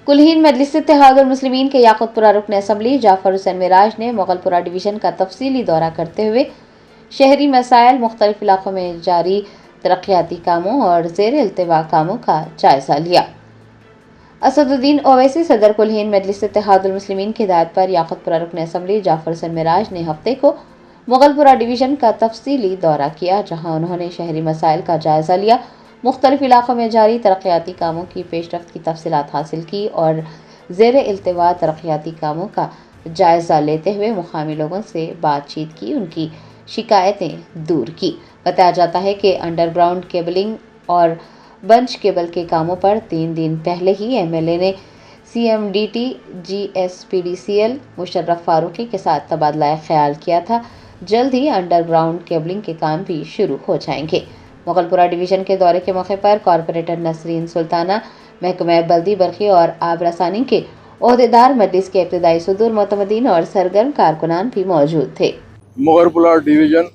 کلہین مجلس اتحاد المسلمین کے یاقوت پورہ رکن اسمبلی جعفر حسین معراج نے مغل پورہ ڈویژن کا تفصیلی دورہ کرتے ہوئے شہری مسائل، مختلف علاقوں میں جاری ترقیاتی کاموں اور زیر التواء کاموں کا جائزہ لیا۔ اسد الدین اویسی صدر کلہین مجلس اتحاد المسلمین کی ہدایت پر یاقوت پورہ رکن اسمبلی جعفر حسین معراج نے ہفتے کو مغل پورہ ڈویژن کا تفصیلی دورہ کیا، جہاں انہوں نے شہری مسائل کا جائزہ لیا، مختلف علاقوں میں جاری ترقیاتی کاموں کی پیش رفت کی تفصیلات حاصل کی اور زیر التواء ترقیاتی کاموں کا جائزہ لیتے ہوئے مقامی لوگوں سے بات چیت کی، ان کی شکایتیں دور کی۔ بتایا جاتا ہے کہ انڈر گراؤنڈ کیبلنگ اور بنچ کیبل کے کاموں پر 3 دن پہلے ہی ایم ایل اے نے CMDT GSPDCL مشرف فاروقی کے ساتھ تبادلہ خیال کیا تھا۔ جلد ہی انڈر گراؤنڈ کیبلنگ کے کام بھی شروع ہو جائیں گے۔ مغل پورہ ڈویژن کے دورے کے موقع پر کارپوریٹر نسرین سلطانہ، محکمہ بلدی برقی اور آب رسانی کے عہدیدار، مجلس کے ابتدائی صدور، معتمدین اور سرگرم کارکنان بھی موجود تھے۔ مغل پورہ ڈویژن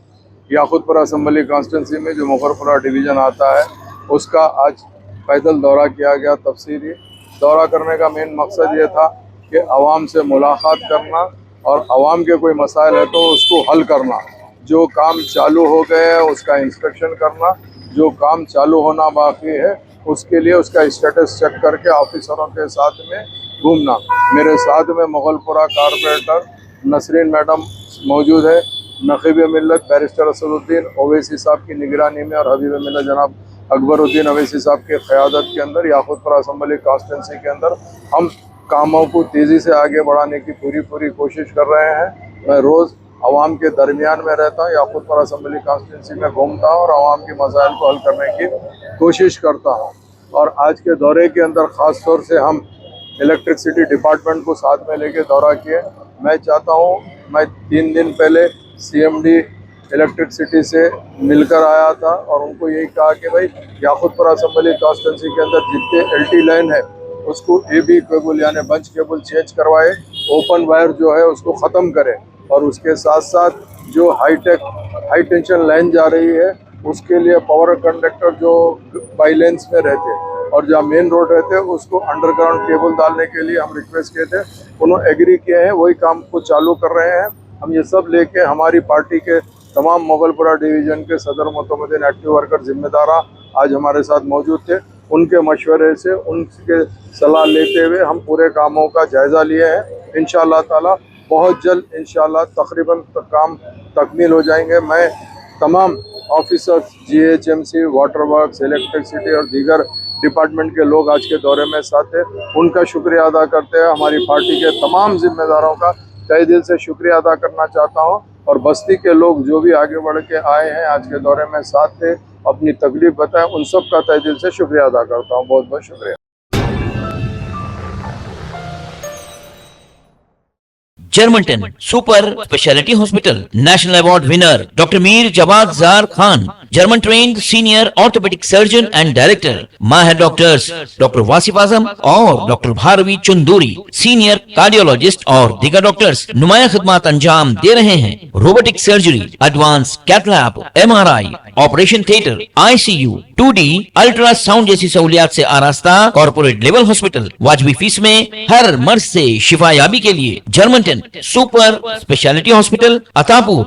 یاقوت پورہ اسمبلی کانسٹیٹنسی میں جو مغل پورہ ڈویژن آتا ہے، اس کا آج پیدل دورہ کیا گیا۔ تفصیلی دورہ کرنے کا مین مقصد یہ تھا کہ عوام سے ملاقات کرنا اور عوام کے کوئی مسائل ہے تو اس کو حل کرنا، جو کام چالو ہو گئے ہیں اس کا انسپیکشن کرنا، جو کام چالو ہونا باقی ہے اس کے لیے اس کا اسٹیٹس چیک کر کے آفیسروں کے ساتھ میں گھومنا۔ میرے ساتھ میں مغل پورہ کارپوریٹر نسرین میڈم موجود ہے، نقیب ملت بیرسٹر اسد الدین اویسی صاحب کی نگرانی میں اور حبیب ملت جناب اکبر الدین اویسی صاحب کی قیادت کے اندر یاقوت پورہ اسمبلی کانسٹیٹنسی کے اندر ہم کاموں کو تیزی سے آگے بڑھانے کی پوری کوشش کر رہے ہیں۔ میں روز عوام کے درمیان میں رہتا ہوں، یاقوت پورہ اسمبلی کانسٹیٹنسی میں گھومتا ہوں اور عوام کے مسائل کو حل کرنے کی کوشش کرتا ہوں۔ اور آج کے دورے کے اندر خاص طور سے ہم الیکٹرکسٹی ڈپارٹمنٹ کو ساتھ میں لے کے دورہ کیے۔ میں چاہتا ہوں، میں 3 دن پہلے CMD الیکٹرکسٹی سے مل کر آیا تھا اور ان کو یہی کہا کہ بھائی یاقوت پورہ اسمبلی کانسٹیٹنسی کے اندر جتنے LT لائن ہے اس کو AB کیبل یعنی بنچ کیبل چینج کروائے، اوپن وائر جو ہے اس کو ختم کرے، اور اس کے ساتھ ساتھ جو ہائی ٹینشن لائن جا رہی ہے اس کے لیے پاور کنڈکٹر جو بائی لینس میں رہتے اور جہاں مین روڈ رہتے اس کو انڈر گراؤنڈ کیبل ڈالنے کے لیے ہم ریکویسٹ کیے تھے، انہوں ایگری کیے ہیں، وہی کام کو چالو کر رہے ہیں۔ ہم یہ سب لے کے ہماری پارٹی کے تمام مغل پورہ ڈویژن کے صدر، معتمدین، ایکٹیو ورکر، ذمہ داران آج ہمارے ساتھ موجود تھے۔ ان کے مشورے سے، ان کے صلاح لیتے ہوئے ہم پورے کاموں کا جائزہ لیے ہیں۔ انشاءاللہ تعالی بہت جلد انشاءاللہ تقریباً کام تکمیل ہو جائیں گے۔ میں تمام officers, GHMC، water works, electricity اور دیگر ڈپارٹمنٹ کے لوگ آج کے دورے میں ساتھ تھے، ان کا شکریہ ادا کرتے ہیں۔ ہماری پارٹی کے تمام ذمہ داروں کا تہہ دل سے شکریہ ادا کرنا چاہتا ہوں، اور بستی کے لوگ جو بھی آگے بڑھ کے آئے ہیں آج کے دورے میں ساتھ تھے، اپنی تکلیف بتائیں، ان سب کا تہہ دل سے شکریہ ادا کرتا ہوں۔ بہت بہت شکریہ۔ Germanten super speciality hospital national award winner doctor Mir Jawad Zar Khan, German trained senior orthopaedic surgeon and director, ماہر ڈاکٹرز ڈاکٹر واصف اعظم اور doctor Bharavi Chanduri, senior cardiologist اور دیگر ڈاکٹرز نمایاں خدمات انجام دے رہے ہیں۔ Robotic surgery, advance cath lab, MRI، operation theatre, ICU، 2D ultrasound جیسی سہولیات سے آراستہ کارپوریٹ لیول ہاسپٹل، واجبی فیس میں ہر مرض سے شفا یابی کے لیے جرمنٹن سپر اسپیشلٹی ہاسپٹل، عطاپور،